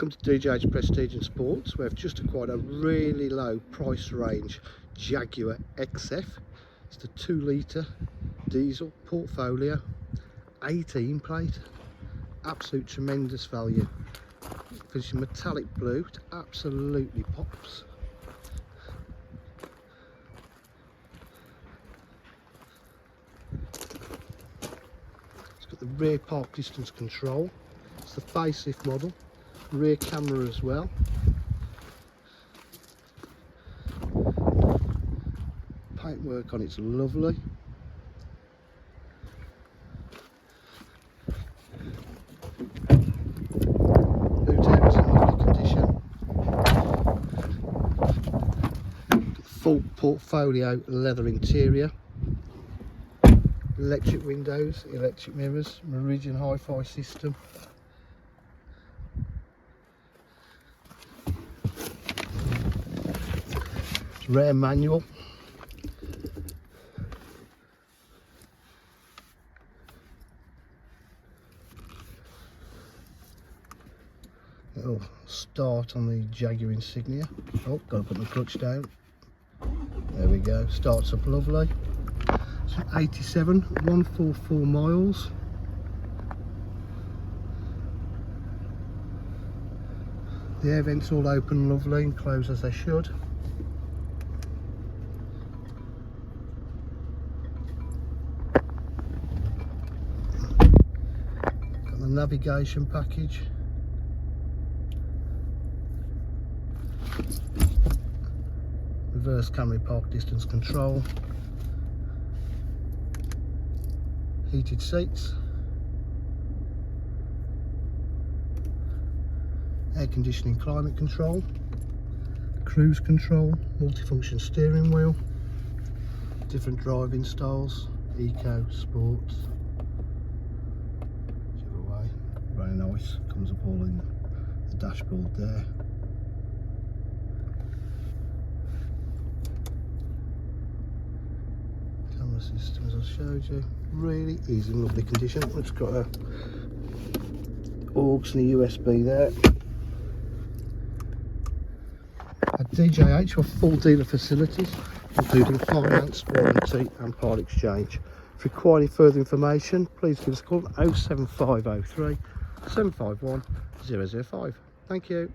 Welcome to DJ's Prestige and Sports. We've just acquired a really low price range Jaguar XF. It's the 2 litre diesel portfolio, 18 plate, absolute tremendous value. Finishing metallic blue, it absolutely pops. It's got the rear park distance control. It's the facelift model. Rear camera as well. Paintwork on it's lovely. Boot area's in lovely condition. Got the full portfolio leather interior. Electric windows, electric mirrors, Meridian hi-fi system. Rare manual. Little start on the Jaguar insignia. Oh, got to put the clutch down. There we go. Starts up lovely. So 144 miles. The air vents all open lovely and close as they should. Got the navigation package. Reverse camera park distance control. Heated seats. Air conditioning, climate control. Cruise control. Multifunction steering wheel. Different driving styles. Eco, sports. Whichever way. Very nice. Comes up all in the dashboard there. Camera system, as I showed you, really is in lovely condition. It's got a aux and a USB there. At DJH we're full dealer facilities, including finance, warranty and part exchange. If you require any further information, please give us a call at 07503 751 005. Thank you.